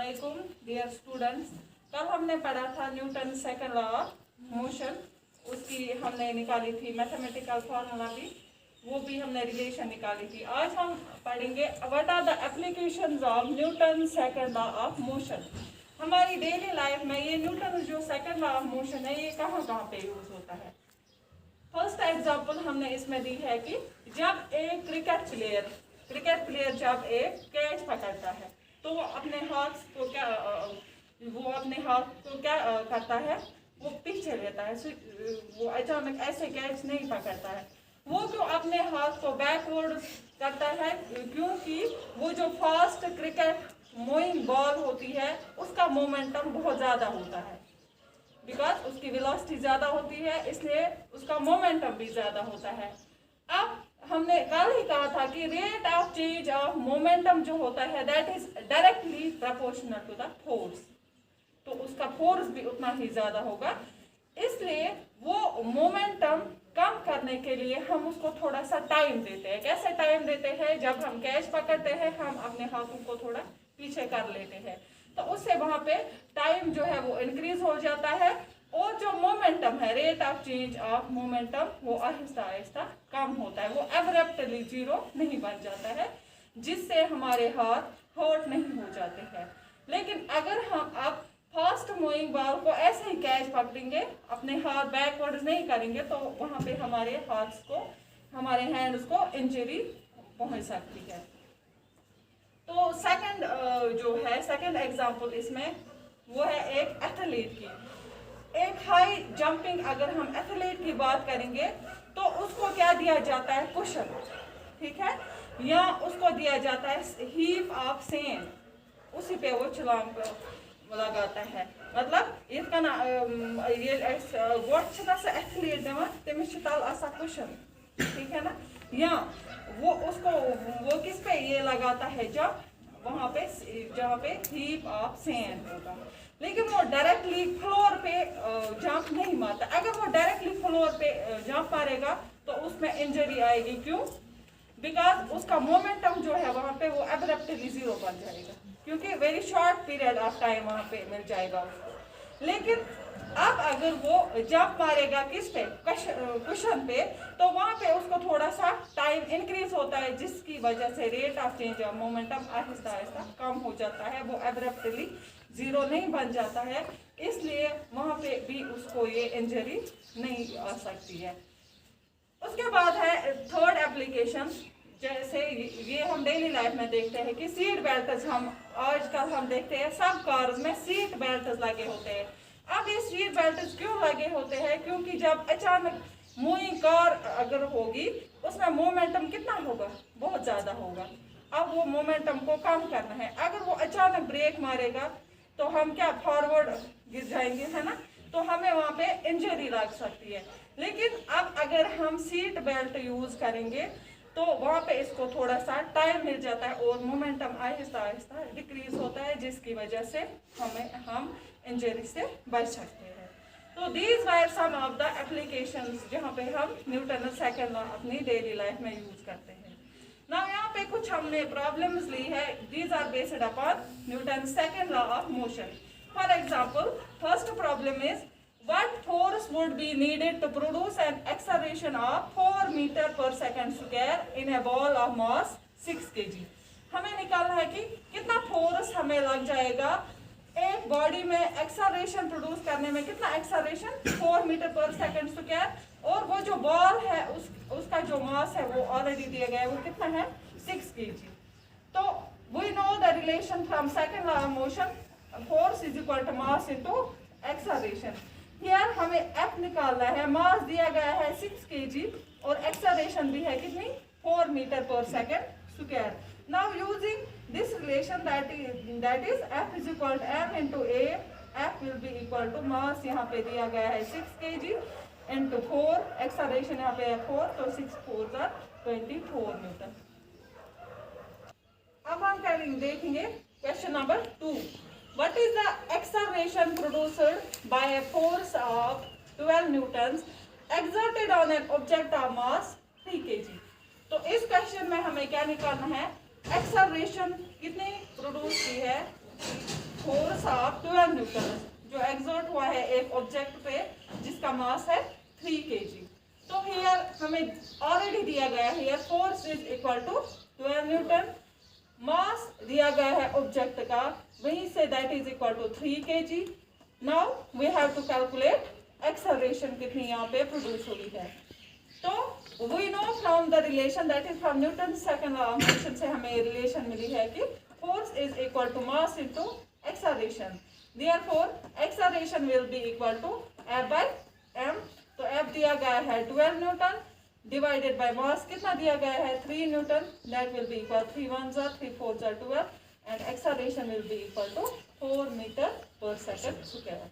अस्सलामुअलैकुम dear students. कल हमने पढ़ा था Newton second law of motion, उसकी हमने निकाली थी मैथमेटिकल फार्मूला भी, वो भी हमने रिलेशन निकाली थी। आज हम पढ़ेंगे what are the applications of Newton second law of motion. हमारी डेली लाइफ में ये न्यूटन जो सेकंड लॉ ऑफ मोशन है ये कहाँ कहाँ पे यूज होता है। फर्स्ट एग्जांपल हमने इसमें दी है कि जब एक क्रिकेट प्लेयर जब एक कैच पकड़ता है तो वो अपने हाथ को क्या करता है, वो पीछे लेता है। वो अचानक ऐसे कैच नहीं पकड़ता है। वो क्यों अपने हाथ को बैकवर्ड करता है? क्योंकि वो जो फास्ट क्रिकेट मूविंग बॉल होती है उसका मोमेंटम बहुत ज़्यादा होता है, बिकॉज उसकी वेलोसिटी ज़्यादा होती है, इसलिए उसका मोमेंटम भी ज़्यादा होता है। अब हमने कल ही कहा था कि rate of change of momentum जो होता है that is directly proportional to the force, तो उसका फोर्स भी उतना ही ज़्यादा होगा। इसलिए वो मोमेंटम कम करने के लिए हम उसको थोड़ा सा टाइम देते हैं। कैसे टाइम देते हैं? जब हम कैच पकड़ते हैं हम अपने हाथों को थोड़ा पीछे कर लेते हैं, तो उससे वहां पे टाइम जो है वो इंक्रीज हो जाता है और जो मोमेंटम है, rate of change of momentum, वो आहिस्ता आहिस्ता कम होता है। वो एब्रप्टली जीरो नहीं बन जाता है, जिससे हमारे हाथ हर्ट नहीं हो जाते हैं। लेकिन अगर हम अब फास्ट मूविंग बॉल को ऐसे ही कैच पकड़ेंगे, अपने हाथ बैकवर्ड नहीं करेंगे, तो वहां पे हमारे हाथ को, हमारे हैंड्स को इंजरी पहुंच सकती है। तो सेकंड एग्जांपल इसमें वो है एक एथलीट की। एक हाई जंपिंग, अगर हम एथलीट की बात करेंगे तो उसको क्या दिया जाता है? कुशन, ठीक है, या उसको दिया जाता है हीप ऑफ सैंड, उसी पे वो छलांग लगाता है। मतलब इसका ना ये गोट एथलीट दिवान तमिस तल आसा कुशन, ठीक है ना, या वो किस पे ये लगाता है? जब वहां पे जहाँ पे हीप ऑफ सैंड होगा। लेकिन वो डायरेक्टली फ्लोर पे जंप नहीं मारता। अगर वो डायरेक्टली फ्लोर पे जंप मारेगा तो उसमें इंजरी आएगी। क्यों? बिकॉज उसका मोमेंटम जो है वहां पे वो एब्रप्टली जीरो बन जाएगा, क्योंकि very short period of time वहां पे मिल जाएगा उसको। लेकिन अब अगर वो जंप मारेगा किस पे? कुशन पे, तो वहां पे उसको थोड़ा सा टाइम इंक्रीज होता है, जिसकी वजह से rate of change of momentum Aahista Aahista कम हो जाता है। वो एब्रप्टली जीरो नहीं बन जाता है, इसलिए वहां पे भी उसको ये इंजरी नहीं आ सकती है। उसके बाद है थर्ड एप्लीकेशन। जैसे ये हम डेली लाइफ में देखते हैं कि सीट बेल्ट, हम आजकल हम देखते हैं सब कार्स में सीट बेल्ट लगे होते हैं। अब ये सीट बेल्ट क्यों लगे होते हैं? क्योंकि जब अचानक मूविंग कार अगर होगी उसमें मोमेंटम कितना होगा? बहुत ज़्यादा होगा। अब वो मोमेंटम को कम करना है। अगर वो अचानक ब्रेक मारेगा तो हम क्या फॉरवर्ड गिर जाएंगे, है ना, तो हमें वहाँ पे इंजरी लग सकती है। लेकिन अब अगर हम सीट बेल्ट यूज करेंगे तो वहाँ पे इसको थोड़ा सा टाइम मिल जाता है और मोमेंटम आहिस्ता आहिस्ता डिक्रीज होता है, जिसकी वजह से हम इंजरी से बच सकते हैं। तो these were some of the applications जहाँ पे हम न्यूटन सेकंड लॉ अपनी डेली लाइफ में यूज करते हैं। ना यहाँ पे कुछ हमने प्रॉब्लम्स ली है। These are based upon Newton second law of motion. For example, first problem is what force would be needed to produce an acceleration of 4 meter per second square in a ball of mass 6 kg। हमें निकालना है कि कितना force हमें लग जाएगा एक body में एक्सेलरेशन प्रोड्यूस करने में। कितना एक्सेलरेशन? 4 मीटर पर सेकंड स्क्वायर। और वो जो बॉल है उसका जो मास है वो ऑलरेडी दिया गया है, वो कितना है? 6 kg। तो we know the relation from second law of motion, force is equal to mass into acceleration. Here हमें एफ निकालना है। मास दिया गया है 6 kg और एक्सेलरेशन भी है कितनी? 4 मीटर पर second square. Now using this relation that is F is equal to M into A, F will be equal to mass यहाँ पे दिया गया है 6 kg इंटू 4, एक्सेलरेशन यहाँ पे है 4, तो 6 4 24 न्यूटन। अब हम देखेंगे question number 2। What is the acceleration produced by a force of 12 newtons exerted on an object of mass 3 kg? तो इस क्वेश्चन में हमें क्या निकालना है? एक्सेलरेशन कितनी प्रोड्यूस की है फोर्स ऑफ 12 न्यूटन जो एग्जर्ट हुआ है एक ऑब्जेक्ट पे जिसका मास है 3 kg। तो हियर हमें ऑलरेडी दिया गया है here force is equal to 12 newton, mass दिया गया है ऑब्जेक्ट का वहीं से that is equal to 3 kg। Now we have to calculate acceleration कितनी यहाँ पे प्रोड्यूस हुई है। तो we know from the relation that is from Newton second law of motion से हमें रिलेशन मिली है कि force is equal to mass into acceleration. Therefore, acceleration will be equal to F by m. तो F दिया गया है 12 Newton divided by mass कितना दिया गया है 3 Newton, that will be equal 3 1s are 3 4s are 12 and acceleration will be equal to 4 meter per second square.